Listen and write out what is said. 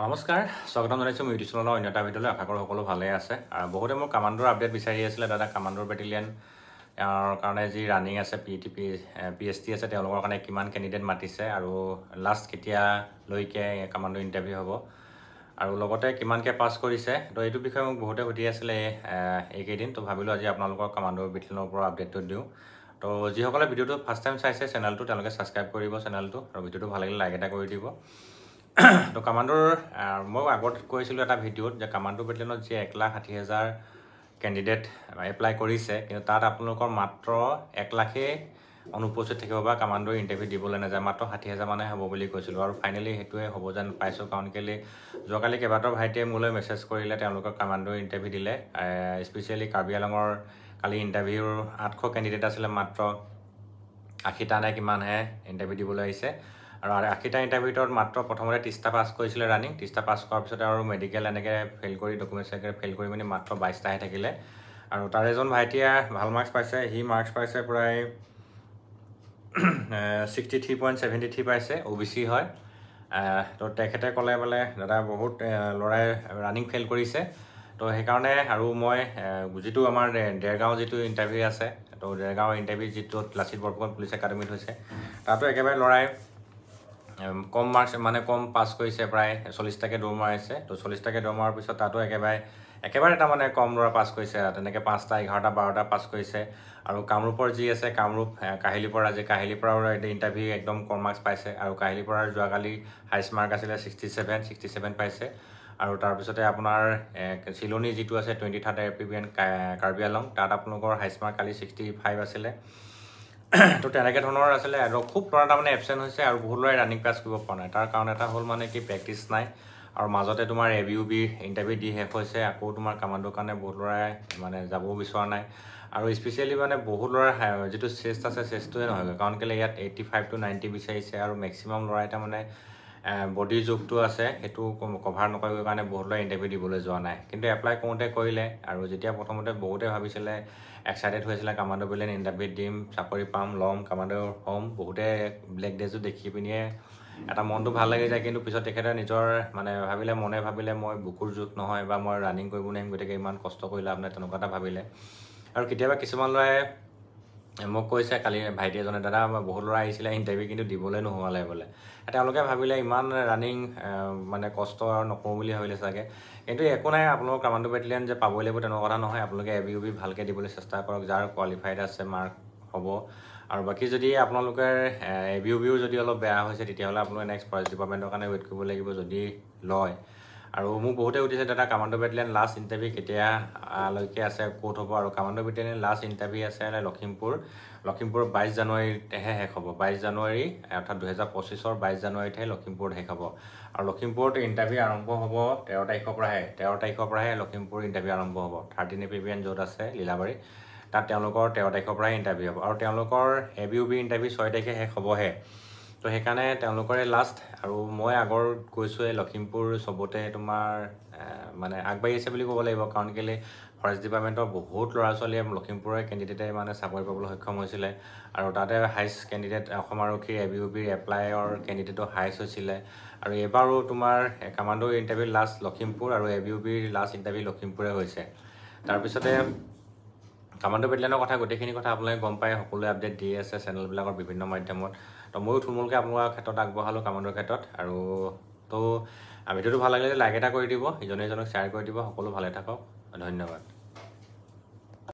নমস্কাৰ স্বাগতম জনাইছোঁ মোৰ ইউটিউব চেনেলৰ অন্য এটা ভিডিঅ'লৈ আশা কৰোঁ সকলো ভালে আছে আৰু বহুতে মোৰ কামাণ্ডৰ আপডেট বিচাৰি আছিলে দাদা কামাণ্ডৰ বেটেলিয়ন কাৰণে যি ৰানিং আছে PST আছে তেওঁলোকৰ কাৰণে কিমান কেণ্ডিডেট মাতিছে আৰু লাষ্ট কেতিয়ালৈকে কামাণ্ডৰ ইণ্টাৰভিউ হ'ব আৰু লগতে কিমানকৈ পাছ কৰিছে তো এইটো বিষয়ে মোক বহুতে সুধি আছিলে এইকেইদিন তো ভাবিলোঁ আজি আপোনালোকৰ কামাণ্ডৰ বেটেলিয়নৰ ওপৰত আপডেটটো দিওঁ তো যিসকলে ভিডিঅ'টো ফাৰ্ষ্ট টাইম চাইছে চেনেলটো তেওঁলোকে ছাবস্ক্ৰাইব কৰিব চেনেলটো আৰু ভিডিঅ'টো ভাল লাগিলে লাইক এটা কৰি দিব তো কামাণ্ডৰ মই আগত কৈছিলোঁ এটা ভিডিঅ'ত যে কামাণ্ডৰ বেটেলিয়নত যি 1,60,000 কেণ্ডিডেট এপ্লাই কৰিছে কিন্তু তাত আপোনালোকৰ মাত্ৰ 1 লাখেই অনুপস্থিত থাকিব বা কামাণ্ডৰ ইণ্টাৰভিউ দিবলৈ নাযায় মাত্ৰ 60,000 মানে হ'ব বুলি কৈছিলোঁ আৰু ফাইনেলি সেইটোৱে হ'ব যেন পাইছোঁ কাৰণ কেলৈ যোৱাকালি কেইবাটাও ভাইটিয়ে মোলৈ মেছেজ কৰিলে তেওঁলোকৰ কামাণ্ডৰ ইণ্টাৰভিউ দিলে স্পেচিয়েলি কাৰ্বি আংলঙৰ কালি ইণ্টাৰভিউৰ 800 কেণ্ডিডেট আছিলে মাত্ৰ 80টা নে কিমানহে ইণ্টাৰভিউ দিবলৈ আহিছে আৰু 80টা ইণ্টাৰভিউৰ ভিতৰত মাত্ৰ প্ৰথমতে 30টা পাছ কৰিছিলে ৰানিং 30টা পাছ কৰাৰ পিছতে আৰু মেডিকেল এনেকৈ ফেইল কৰি ডকুমেণ্টছ এনেকৈ ফেইল কৰি মানে মাত্ৰ 22টাহে থাকিলে আৰু তাৰ এজন ভাইটিয়ে ভাল মাৰ্কছ পাইছে সি মাৰ্কছ পাইছে প্ৰায় 63.73 পাইছে OBC হয় তো তেখেতে ক'লে বোলে দাদা বহুত ল'ৰাই ৰানিং ফেইল কৰিছে তো সেইকাৰণে আৰু মই যিটো আমাৰ দেৰগাঁও যিটো ইণ্টাৰভিউ আছে তো দেৰগাঁৱৰ ইণ্টাৰভিউ যিটো লাচিত বৰফুকন পুলিচ একাডেমীত হৈছে তাতো একেবাৰে ল'ৰাই কম মাৰ্কছ মানে কম পাছ কৰিছে প্ৰায় 40টাকৈ দৌৰ মাৰিছে তো 40টাকৈ দৌৰ মৰাৰ পিছত তাতো একেবাৰে তাৰমানে কম ল'ৰা পাছ কৰিছে তেনেকৈ 5টা 11টা 12টা পাছ কৰিছে আৰু কামৰূপৰ যি আছে কামৰূপ কাহিলীপৰা যি কাহিলীপৰাৰ ইণ্টাৰভিউ একদম কম মাৰ্কছ পাইছে আৰু কাহিলীপৰাৰ যোৱাকালি হাইষ্ট মাৰ্ক আছিলে 67 পাইছে আৰু তাৰপিছতে আপোনাৰ চিলনি যিটো আছে 23rd APBN কাৰ্বি আংলং তাত আপোনালোকৰ হাইষ্ট মাৰ্ক কালি 65 আছিলে তো তেনেকৈ ধৰণৰ আছিলে আৰু খুব ল'ৰা তাৰমানে এবচেণ্ট হৈছে আৰু বহুত ল'ৰাই ৰানিং পাছ কৰিব পৰা নাই তাৰ কাৰণ এটা হ'ল মানে কি প্ৰেক্টিছ নাই আৰু মাজতে তোমাৰ ABUB ইণ্টাৰভিউ দি শেষ হৈছে আকৌ তোমাৰ কামাণ্ডৰ কাৰণে বহুত ল'ৰাই মানে যাব বিচৰা নাই আৰু স্পেচিয়েলি মানে বহুত ল'ৰাৰ যিটো চেষ্ট আছে চেষ্টটোৱে নহয়গৈ কাৰণ কেলৈ ইয়াত 85 to 90 বিচাৰিছে আৰু মেক্সিমাম ল'ৰাই তাৰমানে বডিৰ জোখটো আছে সেইটো কভাৰ নকৰিবৰ কাৰণে বহুত ল'ৰাই ইণ্টাৰভিউ দিবলৈ যোৱা নাই কিন্তু এপ্লাই কৰোঁতে কৰিলে আৰু যেতিয়া প্ৰথমতে বহুতে ভাবিছিলে এক্সাইটেড হৈছিলে কামাণ্ডৰ বেটেলিয়ন ইণ্টাৰভিউ দিম চাকৰি পাম ল'ম কামাণ্ডৰ হ'ম বহুতে ব্লেক ডেজো দেখি পিনিয়ে এটা মনটো ভাল লাগি যায় কিন্তু পিছত তেখেতে নিজৰ মানে মনে ভাবিলে মই বুকুৰ জোখ নহয় বা মই ৰানিং কৰিব নোৱাৰিম গতিকে ইমান কষ্ট কৰি লাভ নাই তেনেকুৱা এটা ভাবিলে আৰু কেতিয়াবা কিছুমান ল'ৰাই মোক কৈছে কালি ভাইটি এজনে দাদা বহুত ল'ৰা আহিছিলে ইণ্টাৰভিউ কিন্তু দিবলৈ নোহোৱালে বোলে তেওঁলোকে ভাবিলে ইমান ৰানিং মানে কষ্ট নকৰোঁ বুলি ভাবিলে চাগে কিন্তু একো নাই আপোনালোকৰ কামাণ্ডৰ বেটেলিয়ন যে পাবই লাগিব তেনেকুৱা কথা নহয় আপোনালোকে ABUB ভালকৈ দিবলৈ চেষ্টা কৰক যাৰ কোৱালিফাইড আছে মাৰ্ক হ'ব আৰু বাকী যদি আপোনালোকে ABUBও যদি অলপ বেয়া হৈছে তেতিয়াহ'লে আপোনালোকে নেক্সট ফৰেষ্ট ডিপাৰ্টমেণ্টৰ কাৰণে ৱেইট কৰিব লাগিব যদি লয় আৰু মোক বহুতে সুধিছে দাদা কামাণ্ডৰ বেটেলিয়ন লাষ্ট ইণ্টাৰভিউ কেতিয়ালৈকে আছে ক'ত হ'ব আৰু কামাণ্ডৰ বেটেলিয়ন লাষ্ট ইণ্টাৰভিউ আছে লখিমপুৰ 22 জানুৱাৰীতেহে শেষ হ'ব 22 জানুৱাৰী অৰ্থাৎ 2025ৰ 22 জানুৱাৰীতহে লখিমপুৰত শেষ হ'ব আৰু লখিমপুৰত ইণ্টাৰভিউ আৰম্ভ হ'ব 13 তাৰিখৰ পৰাহে লখিমপুৰ ইণ্টাৰভিউ আৰম্ভ হ'ব 13 APBN য'ত আছে লীলাবাৰী তাত তেওঁলোকৰ 13 তাৰিখৰ পৰাই ইণ্টাৰভিউ হ'ব আৰু তেওঁলোকৰ ABUB ইণ্টাৰভিউ 6 তাৰিখে শেষ হ'বহে তো সেইকাৰণে তেওঁলোকৰে লাষ্ট আৰু মই আগৰ কৈছোঁৱে লখিমপুৰ চবতে তোমাৰ মানে আগবাঢ়ি আছে বুলি ক'ব লাগিব কাৰণ কেলৈ ফৰেষ্ট ডিপাৰ্টমেণ্টৰ বহুত ল'ৰা ছোৱালীয়ে লখিমপুৰৰ কেণ্ডিডেটে মানে চাকৰি পাবলৈ সক্ষম হৈছিলে আৰু তাতে হাইষ্ট কেণ্ডিডেট অসম আৰক্ষীৰ ABUBৰ এপ্লাইৰ কেণ্ডিডেটো হাইষ্ট হৈছিলে আৰু এইবাৰো তোমাৰ কামাণ্ডৰ ইণ্টাৰভিউ লাষ্ট লখিমপুৰ আৰু ABUBৰ লাষ্ট ইণ্টাৰভিউ লখিমপুৰে হৈছে তাৰপিছতে কামাণ্ডৰ বেটেলিয়নৰ কথা গোটেইখিনি কথা আপোনালোকে গম পাই সকলোৱে আপডেট দি আছে চেনেলবিলাকৰ বিভিন্ন মাধ্যমত তো ময়ো থুলমূলকৈ আপোনালোকৰ ক্ষেত্ৰত আগবঢ়ালোঁ কামাণ্ডৰ ক্ষেত্ৰত আৰু তো ভিডিঅ'টো ভাল লাগিলে লাইক এটা কৰি দিব ইজনে সিজনক শ্বেয়াৰ কৰি দিব সকলো ভালে থাকক ধন্যবাদ